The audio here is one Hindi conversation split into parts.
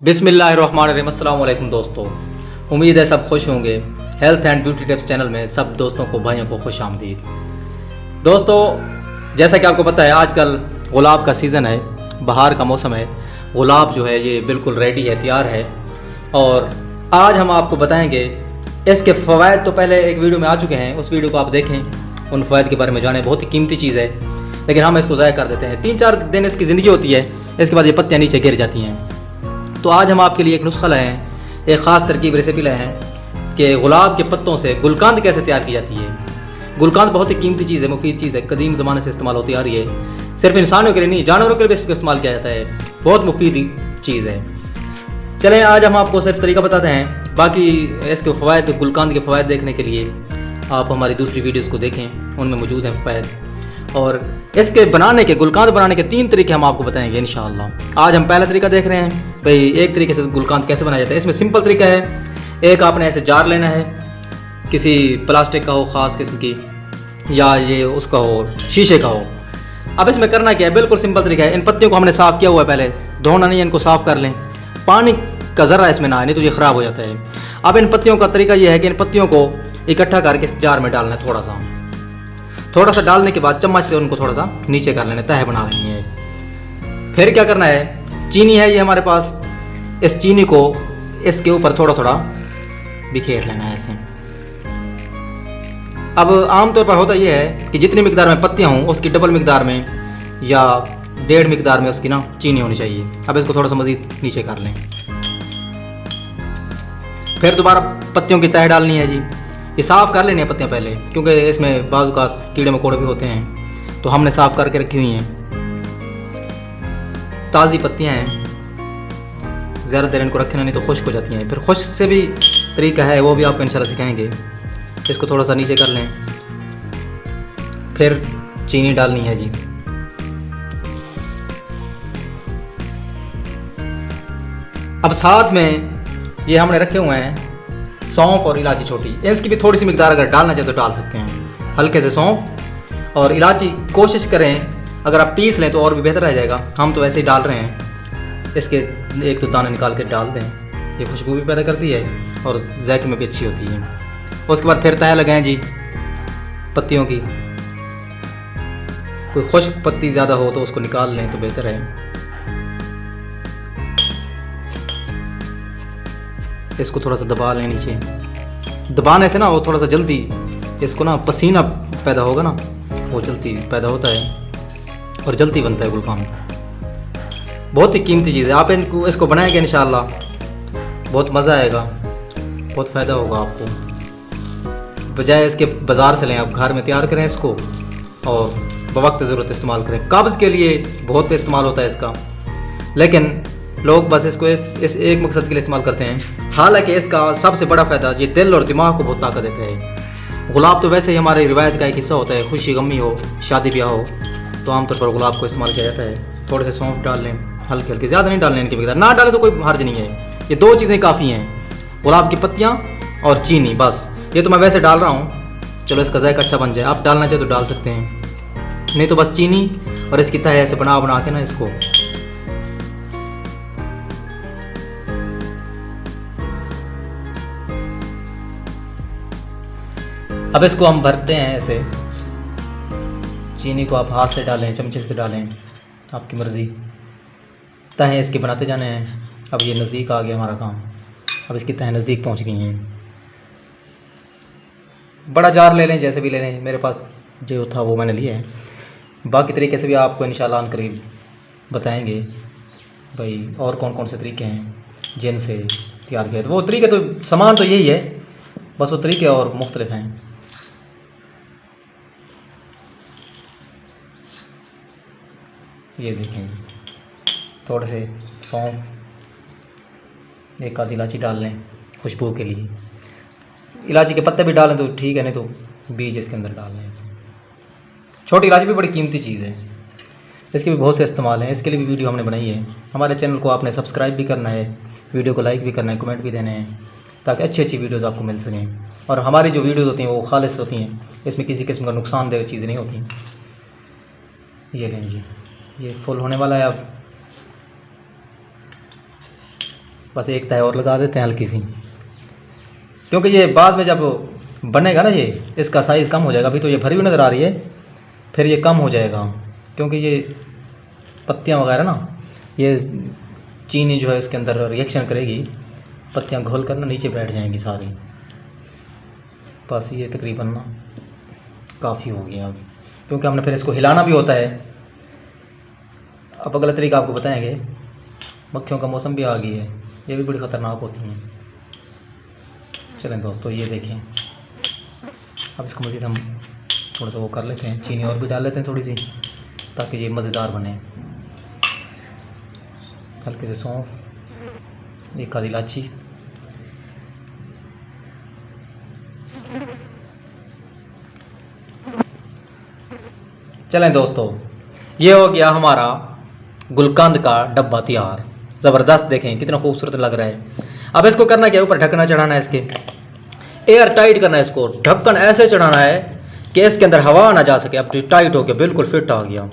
बिस्मिल्लाहिर्रहमानिर्रहीम। अस्सलाम वालेकुम दोस्तों, उम्मीद है सब खुश होंगे। Health and beauty tips channel में सब दोस्तों को, भाइयों को खुश आमदीद। दोस्तों, जैसा कि आपको पता है आजकल गुलाब का सीज़न है, बहार का मौसम है। गुलाब जो है ये बिल्कुल रेडी है, तैयार है। और आज हम आपको बताएंगे इसके फ़वाइद। तो पहले एक वीडियो में आ चुके हैं, उस वीडियो को आप देखें, उन फ़वाइद के बारे में जानें। बहुत ही कीमती चीज़ है, लेकिन हम इसको ज़ाया कर देते हैं। 3-4 दिन इसकी ज़िंदगी होती है, इसके बाद ये पत्तियाँ नीचे गिर जाती हैं। तो आज हम आपके लिए एक नुस्खा लाए हैं, एक ख़ास तरकीब रेसिपी लाए हैं कि गुलाब के पत्तों से गुलकंद कैसे तैयार की जाती है। गुलकंद बहुत ही कीमती चीज़ है, मुफीद चीज़ है, कदीम ज़माने से इस्तेमाल होती आ रही है। सिर्फ इंसानों के लिए नहीं, जानवरों के लिए भी इसको इस्तेमाल किया जाता है। बहुत मुफीद चीज़ है। चलें, आज हम आपको सिर्फ तरीका बताते हैं। बाकी इसके फ़वाइद, गुलकंद के फ़वाइद देखने के लिए आप हमारी दूसरी वीडियोज़ को देखें, उनमें मौजूद हैं फ़वाइद। और इसके बनाने के, गुलकंद बनाने के 3 तरीके हम आपको बताएंगे इंशाअल्लाह। आज हम पहला तरीका देख रहे हैं भाई, एक तरीके से गुलकंद कैसे बनाया जाता है। इसमें सिंपल तरीका है। एक आपने ऐसे जार लेना है, किसी प्लास्टिक का हो, ख़ास किस्म की, या ये उसका हो, शीशे का हो। अब इसमें करना क्या है, बिल्कुल सिंपल तरीका है। इन पत्तियों को हमने साफ़ किया हुआ है, पहले धोना नहीं है, इनको साफ़ कर लें। पानी का ज़रा इसमें ना आए, नहीं तो ये ख़राब हो जाता है। अब इन पत्तियों का तरीका ये है कि इन पत्तियों को इकट्ठा करके इस जार में डालना है। थोड़ा सा डालने के बाद चम्मच से उनको थोड़ा सा नीचे कर लेना, तह बना लेनी है। फिर क्या करना है, चीनी है ये हमारे पास, इस चीनी को इसके ऊपर थोड़ा थोड़ा बिखेर लेना है ऐसे। अब आमतौर पर होता यह है कि जितनी मिकदार में पत्तियाँ हों उसकी डबल मिकदार में या 1.5 मिकदार में उसकी ना चीनी होनी चाहिए। अब इसको थोड़ा सा मज़ीद नीचे कर लें। फिर दोबारा पत्तियों की तह डालनी है जी। ये साफ़ कर लेनी है पत्तियाँ पहले, क्योंकि इसमें बाज़ का कीड़े मकोड़े भी होते हैं, तो हमने साफ़ करके रखी हुई हैं। ताज़ी पत्तियाँ हैं, ज़्यादा देर इनको रखना नहीं तो खुश्क हो जाती हैं। फिर खुश्क से भी तरीका है, वो भी आपको इंशाल्लाह सिखाएंगे। इसको थोड़ा सा नीचे कर लें। फिर चीनी डालनी है जी। अब साथ में ये हमने रखे हुए हैं सौंफ और इलायची छोटी। इसकी भी थोड़ी सी मिकदार अगर डालना चाहे तो डाल सकते हैं। हल्के से सौंफ और इलायची कोशिश करें अगर आप पीस लें तो और भी बेहतर रह जाएगा। हम तो ऐसे ही डाल रहे हैं। इसके 1-2 दाने निकाल के डाल दें, ये खुशबू भी पैदा करती है और जायके में भी अच्छी होती है। उसके बाद फिर तह लगाएं जी पत्तियों की। कोई खुश्क पत्ती ज़्यादा हो तो उसको निकाल लें तो बेहतर है। इसको थोड़ा सा दबा लें नीचे। दबाने से ना वो थोड़ा सा जल्दी इसको ना पसीना पैदा होगा ना, वो जल्दी पैदा होता है और जल्दी बनता है गुलकंद। बहुत ही कीमती चीज़ है। आप इसको बनाएंगे इंशाअल्लाह बहुत मज़ा आएगा, बहुत फ़ायदा होगा आपको। बजाय इसके बाज़ार से लें, आप घर में तैयार करें इसको और बवक्त ज़रूरत इस्तेमाल करें। कब्ज़ के लिए बहुत इस्तेमाल होता है इसका, लेकिन लोग बस इसको इस एक मकसद के लिए इस्तेमाल करते हैं। हालांकि इसका सबसे बड़ा फ़ायदा ये दिल और दिमाग को बहुत ताकत देता है। गुलाब तो वैसे ही हमारी रिवायत का एक हिस्सा होता है। खुशी गमी हो, शादी ब्याह हो, तो आमतौर पर गुलाब को इस्तेमाल किया जाता है। थोड़े से सौंफ डाल लें, हल्के हल्के, ज़्यादा नहीं डालने इनकी मिकदार। ना डालें तो कोई हर्ज नहीं है। ये 2 चीज़ें काफ़ी हैं, गुलाब की पत्तियाँ और चीनी, बस। ये तो मैं वैसे डाल रहा हूँ, चलो इसका जायका अच्छा बन जाए। आप डालना चाहे तो डाल सकते हैं, नहीं तो बस चीनी और इसकी तह ऐसे बना के ना इसको अब इसको हम भरते हैं ऐसे। चीनी को आप हाथ से डालें, चमचे से डालें, आपकी मर्ज़ी। तहें इसके बनाते जाने हैं। अब ये नज़दीक आ गया हमारा काम। अब इसकी तहें नज़दीक पहुंच गई हैं। बड़ा जार ले लें, जैसे भी ले लें। मेरे पास जो था वो मैंने लिया है। बाकी तरीके से भी आपको इंशाअल्लाह अनकरीब बताएंगे भाई, और कौन कौन से तरीके हैं जिनसे तैयार किया। तो वो तरीके तो, सामान तो यही है, बस वो तरीके और मुख्तलिफ हैं। ये देखें, थोड़े से सौंफ, 1 आधी इलायची डाल लें खुशबू के लिए। इलायची के पत्ते भी डालें तो ठीक है, नहीं तो बीज इसके अंदर डाल लें ऐसे। छोटी इलायची भी बड़ी कीमती चीज़ है, इसके भी बहुत से इस्तेमाल हैं। इसके लिए भी वीडियो हमने बनाई है। हमारे चैनल को आपने सब्सक्राइब भी करना है, वीडियो को लाइक भी करना है, कमेंट भी देने हैं, ताकि अच्छी अच्छी वीडियोज़ आपको मिल सकें। और हमारी जो वीडियोज़ होती हैं वो खालिस होती हैं, इसमें किसी किस्म का नुकसानदेह चीज़ें नहीं होती। ये लें जी, ये फुल होने वाला है। अब बस एक तह और लगा देते हैं हल्की सी, क्योंकि ये बाद में जब बनेगा ना ये इसका साइज़ कम हो जाएगा। अभी तो ये भरी हुई नज़र आ रही है, फिर ये कम हो जाएगा क्योंकि ये पत्तियाँ वगैरह ना, ये चीनी जो है इसके अंदर रिएक्शन करेगी, पत्तियाँ घोल कर ना नीचे बैठ जाएंगी सारी। बस ये तकरीबन ना काफ़ी हो गया अब, क्योंकि हमने फिर इसको हिलाना भी होता है। अब अगला तरीका आपको बताएंगे। मक्खियों का मौसम भी आ गई है, ये भी बड़ी ख़तरनाक होती हैं। चलें दोस्तों, ये देखें। अब इसको मज़ीद हम थोड़ा सा वो कर लेते हैं, चीनी और भी डाल लेते हैं थोड़ी सी, ताकि ये मज़ेदार बने। हल्के से सौंफ, एक आधी इलायची, चलें दोस्तों, ये हो गया हमारा गुलकंद का डब्बा तैयार। ज़बरदस्त, देखें कितना खूबसूरत लग रहा है। अब इसको करना क्या है, ऊपर ढक्कना चढ़ाना है, इसके एयर टाइट करना है। इसको ढक्कन ऐसे चढ़ाना है कि इसके अंदर हवा ना जा सके। अब टाइट होकर बिल्कुल फिट आ गया।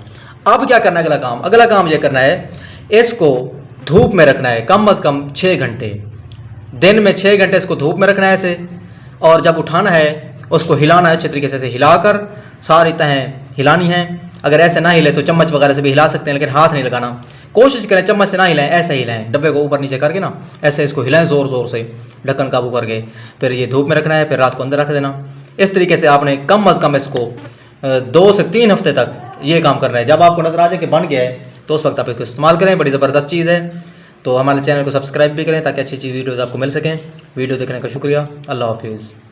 अब क्या करना है, अगला काम ये करना है, इसको धूप में रखना है कम अज़ कम 6 घंटे। दिन में 6 घंटे इसको धूप में रखना है ऐसे, और जब उठाना है उसको हिलाना है अच्छे तरीके से, हिलाकर सारी तहें हिलानी है। अगर ऐसे ना हिले तो चम्मच वगैरह से भी हिला सकते हैं, लेकिन हाथ नहीं लगाना। कोशिश करें चम्मच से ना हिलाएं, ऐसे हिलाएं, डब्बे को ऊपर नीचे करके ना ऐसे इसको हिलाएं ज़ोर ज़ोर से, ढक्कन काबू करके। फिर ये धूप में रखना है, फिर रात को अंदर रख देना। इस तरीके से आपने कम अज़ कम इसको 2 से 3 हफ्ते तक ये काम करना है। जब आपको नज़र आ जाए कि बन गया है तो उस वक्त आप इसको इस्तेमाल करें। बड़ी ज़बरदस्त चीज़ है। तो हमारे चैनल को सब्सक्राइब भी करें ताकि अच्छी अच्छी वीडियोज़ आपको मिल सकें। वीडियो देखने का शुक्रिया। अल्लाह हाफिज़।